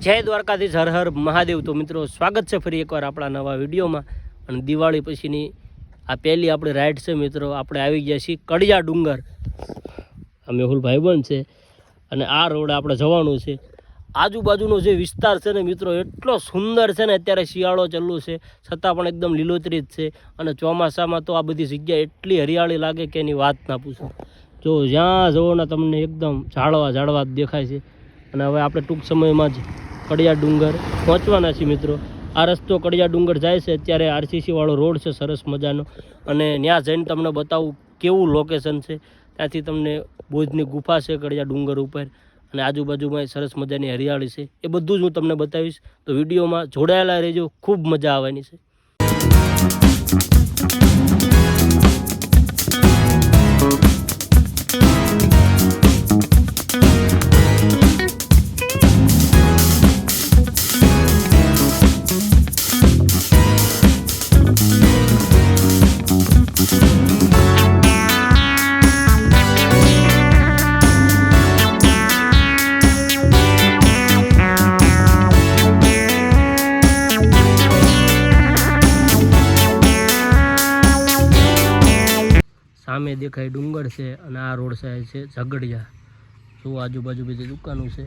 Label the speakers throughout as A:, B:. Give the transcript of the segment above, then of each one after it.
A: જય દ્વારકાધીશ, હર હર મહાદેવ। તો મિત્રો સ્વાગત છે ફરી એકવાર આપણા નવા વિડીયોમાં। અને દિવાળી પછીની આ પહેલી આપણી રાઈડ છે મિત્રો। આપણે આવી ગયા છીએ કડિયા ડુંગર। આ મેહુલ ભાઈબંધ છે અને આ રોડ આપણે જવાનું છે। આજુબાજુનો જે વિસ્તાર છે ને મિત્રો એટલો સુંદર છે ને, અત્યારે શિયાળો ચાલુ છે છતાં પણ એકદમ લીલોતરી જ છે। અને ચોમાસામાં તો આ બધી જગ્યા એટલી હરિયાળી લાગે કે એની વાત ના પૂછો। જો જ્યાં જુઓ ને તમને એકદમ ઝાડવા જ દેખાય છે। અને હવે આપણે ટૂંક સમયમાં જ કડિયા ડુંગર પહોંચવાના છીએ મિત્રો। આ રસ્તો કડિયા ડુંગર જાય છે, અત્યારે આરસીસી વાળો રોડ છે સરસ મજાનો। અને ત્યાં જઈને તમને બતાવું કેવું લોકેશન છે। ત્યાંથી તમને બોધની ગુફા છે કડિયા ડુંગર ઉપર, અને આજુબાજુમાં સરસ મજાની હરિયાળી છે। એ બધું જ હું તમને બતાવીશ, તો વિડીયોમાં જોડાયેલા રહેજો, ખૂબ મજા આવવાની છે। સામે દેખાય ડુંગર છે અને આ રોડ સાઈડ છે ઝઘડિયા। શું આજુબાજુ બધી દુકાનો છે।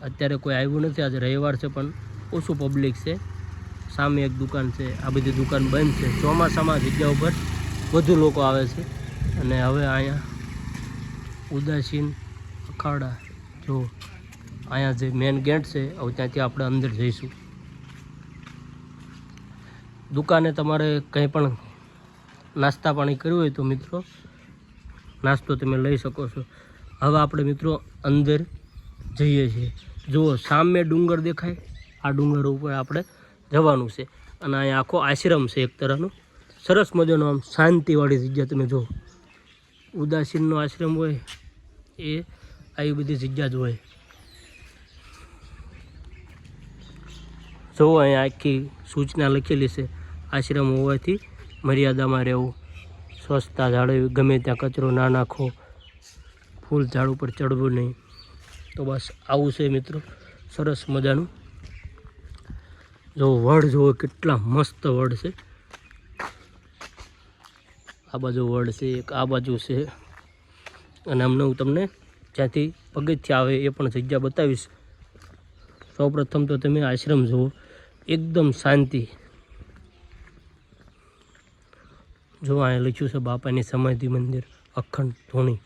A: અત્યારે કોઈ આવ્યું નથી, આજે રવિવાર છે પણ ઓછું પબ્લિક છે। સામે એક દુકાન છે, આ બધી દુકાન બંધ છે। ચોમાસામાં જગ્યા ઉપર વધુ લોકો આવે છે। અને હવે અહીંયા ઉદાસીન અખાડા, જો અહીંયા જે મેન ગેટ છે, હવે ત્યાંથી આપણે અંદર જઈશું। દુકાને તમારે કંઈ પણ નાસ્તા પાણી કર્યું હોય તો મિત્રો નાસ્તો તમે લઈ શકો છો। હવે આપણે મિત્રો અંદર જઈએ છીએ। જુઓ સામે ડુંગર દેખાય, આ ડુંગર ઉપર આપણે જવાનું છે। અને અહીંયા આખો આશ્રમ છે એક તરહનો, સરસ મજાનો આમ શાંતિવાળી જગ્યા। તમે જો ઉદાસીનનો આશ્રમ હોય એ આવી બધી જગ્યા જ હોય। જુઓ અહીંયા આખી સૂચના લખેલી છે, આશ્રમ હોવાથી મર્યાદામાં રહેવું, સ્વચ્છતા જાળવવી, ગમે ત્યાં કચરો ના નાખો, ફૂલ ઝાડ ઉપર ચડવું નહીં। તો બસ આવું છે મિત્રો સરસ મજાનું। જો વડ જુઓ કેટલા મસ્ત વડ છે। આ બાજુ વડ છે, એક આ બાજુ છે। અને અમને હું તમને જ્યાંથી પગથિયાં આવે એ પણ જગ્યા બતાવીશ। સૌપ્રથમ તો તમે આશ્રમ જુઓ, એકદમ શાંતિ। જો અહીંયા લખ્યું છે બાપાની સમાધિ મંદિર, અખંડ ધોણી,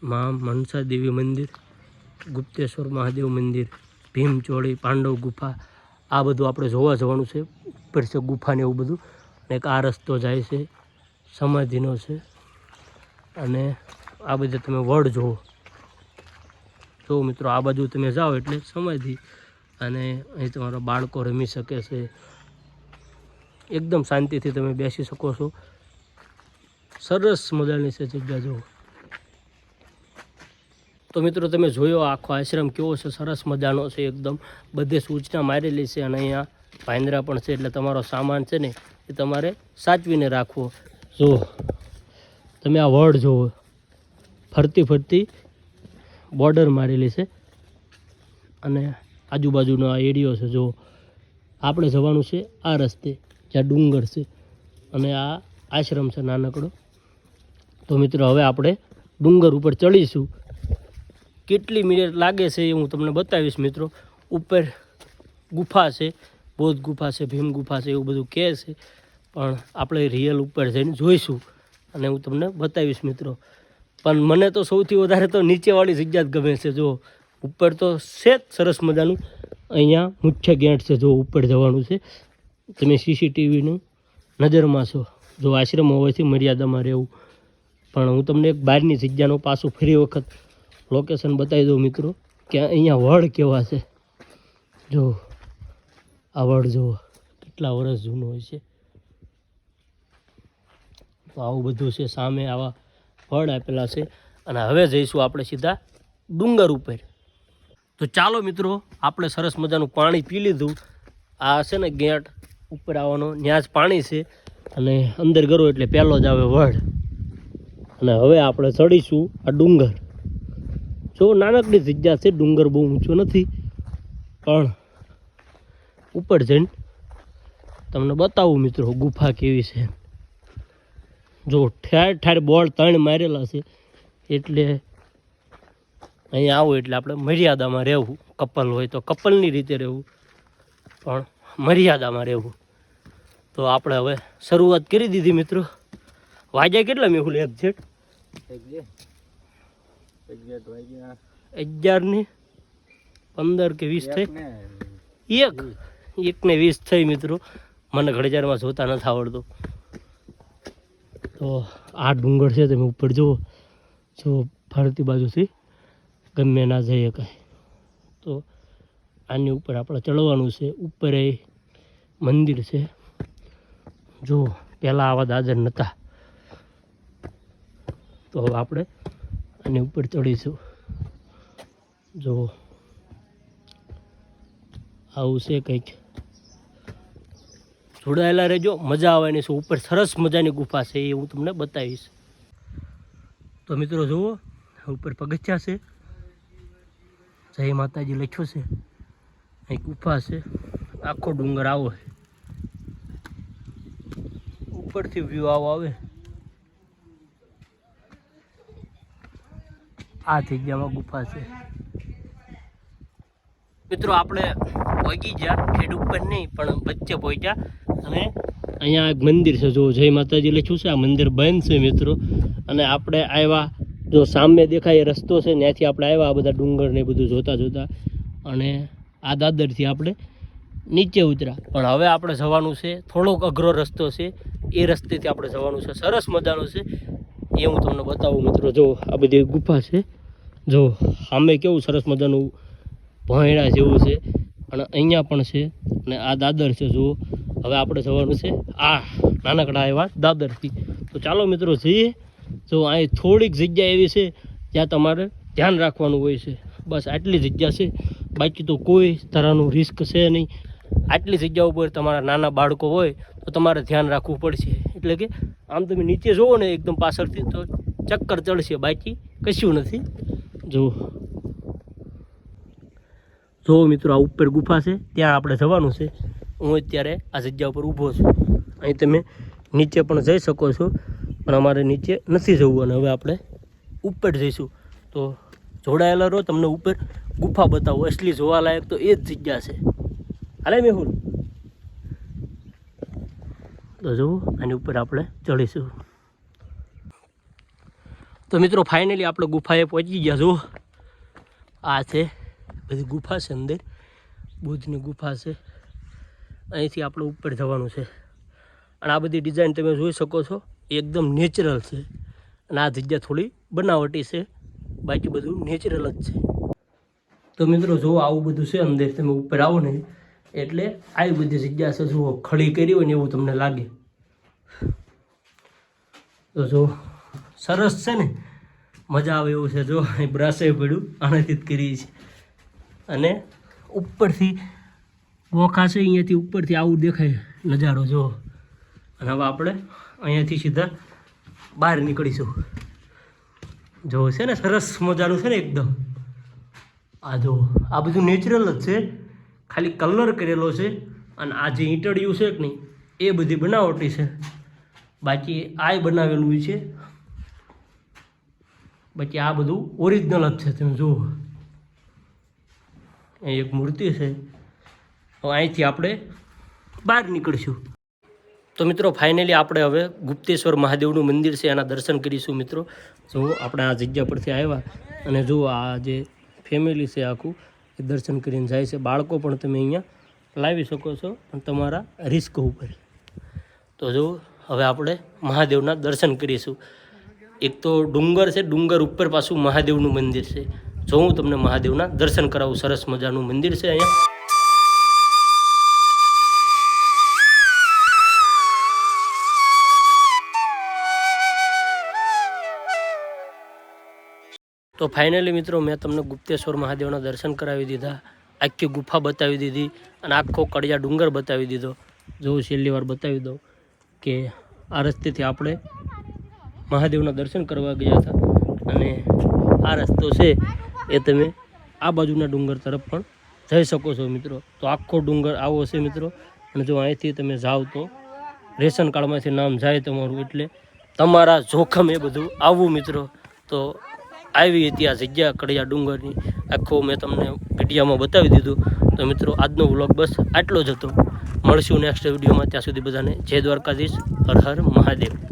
A: મા મનસા દેવી મંદિર, ગુપ્તેશ્વર મહાદેવ મંદિર, ભીમચોળી, પાંડવ ગુફા। આ બધું આપણે જોવા જવાનું છે, ઉપર છે ગુફાને એવું બધું। અને એક આ રસ્તો જાય છે સમાધિનો છે। અને આ બધે તમે વડ જુઓ, જો મિત્રો આ બાજુ તમે જાઓ એટલે સમાધિ, અને અહીં તમારા બાળકો રમી શકે છે। એકદમ શાંતિથી તમે બેસી શકો છો, સરસ મજાની છે જગ્યા। જુઓ તો મિત્રો તમે જોયો આખો આશ્રમ કેવો છે, સરસ મજાનો છે એકદમ। બધે સૂચના મારેલી છે, અને અહીંયા પાંદરા પણ છે, એટલે તમારો સામાન છે ને એ તમારે સાચવીને રાખવો। જુઓ તમે આ વડ જુઓ, ફરતી ફરતી બોર્ડર મારેલી છે, અને આજુબાજુનો આ એરિયો છે। જુઓ આપણે જવાનું છે આ રસ્તે, જ્યાં ડુંગર છે અને આ આશ્રમ છે નાનકડો। તો મિત્રો હવે આપણે ડુંગર ઉપર ચડીશું। કેટલી મિનિટ લાગે છે એ હું તમને બતાવીશ મિત્રો। ઉપર ગુફા છે, બૌદ્ધ ગુફા છે, ભીમ ગુફા છે, એવું બધું કહે છે, પણ આપણે રિયલ ઉપર જઈને જોઈશું અને હું તમને બતાવીશ મિત્રો। પણ મને તો સૌથી વધારે તો નીચેવાળી જગ્યા જ ગમે છે। જો ઉપર તો છે જ સરસ મજાનું, અહીંયા મુખ્ય ગેટ છે, જો ઉપર જવાનું છે। તમે સીસીટીવીનું નજરમાં છો। જો આશ્રમ હોવાથી મર્યાદામાં રહેવું, પણ હું તમને એક બહારની જગ્યાનો પાછું ફરી વખત લોકેશન બતાવી દઉં મિત્રો, કે અહીંયા વડ કેવા છે। જો આ વડ જુઓ કેટલા વર્ષ જૂનો હોય છે। તો આવું બધું છે, સામે આવા વડ આપેલા છે। અને હવે જઈશું આપણે સીધા ડુંગર ઉપર। તો ચાલો મિત્રો, આપણે સરસ મજાનું પાણી પી લીધું। આ છે ને ગેટ ઉપર આવવાનો, ત્યાં જ પાણી છે, અને અંદર ગયો એટલે પહેલો જ આવે વડ। અને હવે આપણે ચડીશું આ ડુંગર। જો નાનકડી જગ્યા છે, ડુંગર બહુ ઊંચો નથી, પણ ઉપર જઈને તમને બતાવું મિત્રો ગુફા કેવી છે. જો ઠેર ઠેર બોર્ડ 3 મારેલા છે, એટલે અહીંયા આવો એટલે આપણે મર્યાદામાં રહેવું. કપલ હોય તો કપલની રીતે રહેવું, પણ મર્યાદામાં રહેવું. તો આપણે હવે શરૂઆત કરી દીધી મિત્રો. વાગ્યા કેટલા મેહુલ? એક્ઝેક્ટ 11:15 કે 20 થઈ. 1:20 થઈ મિત્રો. મને ઘડિયાળમાં જોતા નથી આવડતું. તો આ ડુંગર છે, તમે ઉપર જુઓ, જો ફરતી બાજુથી ગમે ના જઈ શકાય. તો આની ઉપર આપણે ચડવાનું છે. ઉપર એ મંદિર છે. જો પહેલાં આવા દાદર નહોતા. તો હવે આપણે આની ઉપર ચડીશું. જો આવું છે કંઈક. જોડાયેલા રહેજો, મજા આવવાની છે. ઉપર સરસ મજાની ગુફા છે, એ હું તમને બતાવીશ. તો મિત્રો જુઓ, ઉપર પગથિયા છે, જય માતાજી લખ્યું છે. અહીં ગુફા છે. આખો ડુંગર આવો છે. ઉપરથી વ્યૂ આવો આવે. આ જગ્યામાં ગુફા છે મિત્રો. આપણે પહોંચી ગયા, ખેડ ઉપર નહીં પણ વચ્ચે પહોંચ્યા. અને અહીંયા એક મંદિર છે, જો જય માતાજી લખ્યું છે. આ મંદિર બંધ છે મિત્રો. અને આપણે આવ્યા, જો સામે દેખાય એ રસ્તો છે, ત્યાંથી આપણે આવ્યા આ બધા ડુંગર ને બધું જોતા જોતા. અને આ દાદરથી આપણે નીચે ઉતર્યા. પણ હવે આપણે જવાનું છે, થોડોક અઘરો રસ્તો છે, એ રસ્તેથી આપણે જવાનું છે. સરસ મજાનું છે, એ હું તમને બતાવું મિત્રો. જો આ બધી ગુફા છે, જો સામે કેવું સરસ મજાનું ભોંયડા જેવું છે. અને અહીંયા પણ છે. અને આ દાદર છે. જો હવે આપણે જવાનું છે આ નાનકડા એવા દાદરથી. તો ચાલો મિત્રો જઈએ. જો અહીં થોડીક જગ્યા એવી છે જ્યાં તમારે ધ્યાન રાખવાનું હોય છે. બસ આટલી જગ્યા છે, બાકી તો કોઈ તરહનું રિસ્ક છે નહીં. આટલી જગ્યા ઉપર તમારા નાના બાળકો હોય તો તમારે ધ્યાન રાખવું પડશે. એટલે કે આમ તમે નીચે જુઓ ને એકદમ પાછળથી તો ચક્કર ચડશે, બાકી કશું નથી. જો મિત્રો આ ઉપર ગુફા છે, ત્યાં આપણે જવાનું છે. હું અત્યારે આ જગ્યા ઉપર ઊભો છું. અહીં તમે નીચે પણ જઈ શકો છો, પણ અમારે નીચે નથી જવું. અને હવે આપણે ઉપર જઈશું. તો જોડાયેલા રહો, તમને ઉપર ગુફા બતાવો. અસલી જોવાલાયક તો એ જ જગ્યા છે. હાલે મેહુલ. તો જુઓ, આની ઉપર આપણે ચડીશું. તો મિત્રો ફાઇનલી આપણે ગુફાએ પહોંચી ગયા. જુઓ આ છે બધી ગુફા છે. અંદર બુદ્ધની ગુફા છે. અહીંથી આપણે ઉપર જવાનું છે. અને આ બધી ડિઝાઇન તમે જોઈ શકો છો, એકદમ નેચરલ છે. અને આ જગ્યા થોડી બનાવટી છે, બાકી બધું નેચરલ જ છે. તો મિત્રો જુઓ આવું બધું છે અંદર. તમે ઉપર આવો ને એટલે આવી બધી જગ્યા છે. જુઓ ખડી કરી હોય ને એવું તમને લાગે. તો જો સરસ છે ને, મજા આવે એવું છે. જો અહીં બ્રાસે પડ્યું, આનાથી જ કરી છે. અને ઉપરથી ગોખા છે, અહીંયાથી ઉપરથી આવું દેખાય નજારો. જો અને હવે આપણે અહીંયાથી સીધા બહાર નીકળીશું. જો છે ને સરસ મજાનું છે ને એકદમ. આ જો આ બધું નેચરલ જ છે, ખાલી કલર કરેલો છે. અને આ જે ઈંટડિયું છે કે નહીં, એ બધી બનાવટી છે. બાકી આ બનાવેલું છે, બાકી આ બધું ઓરિજિનલ જ છે. તમે જુઓ અહીં એક મૂર્તિ છે. અહીંથી આપણે બહાર નીકળીશું. તો મિત્રો ફાઇનલી આપણે હવે ગુપ્તેશ્વર મહાદેવનું મંદિર છે, એના દર્શન કરીશું મિત્રો. જો આપણે આ જગ્યા પરથી આવ્યા અને જુઓ આ જે ફેમિલી છે આખું એ દર્શન કરીને જાય છે. બાળકો પણ તમે અહીંયા લાવી શકો છો, પણ તમારા રિસ્ક ઉપર. તો જો હવે આપણે મહાદેવના દર્શન કરીશું. એક તો ડુંગર છે, ડુંગર ઉપર પાછું મહાદેવનું મંદિર છે. જો હું તમને મહાદેવના દર્શન કરાવું. સરસ મજાનું મંદિર છે અહીંયા. તો ફાઇનલી મિત્રો મેં તમને ગુપ્તેશ્વર મહાદેવના દર્શન કરાવી દીધા, આખી ગુફા બતાવી દીધી અને આખો કડિયા ડુંગર બતાવી દીધો. જો છેલ્લી વાર બતાવી દઉં કે આ રસ્તેથી આપણે મહાદેવના દર્શન કરવા ગયા હતા. અને આ રસ્તો છે એ તમે આ બાજુના ડુંગર તરફ પણ જઈ શકો છો મિત્રો. તો આખો ડુંગર આવો છે મિત્રો. અને જો અહીંથી તમે જાઓ તો રેશન કાર્ડમાંથી નામ જાય તમારું, એટલે તમારા જોખમ એ બધું આવવું મિત્રો. તો આવી હતી આ જગ્યા કડિયા ડુંગરની, આખો મેં તમને વિડીયોમાં બતાવી દીધું. તો મિત્રો આજનો વ્લોગ બસ આટલો જ હતો. મળશું નેક્સ્ટ વિડીયોમાં. ત્યાં સુધી બધાને જય દ્વારકાધીશ, હર હર મહાદેવ.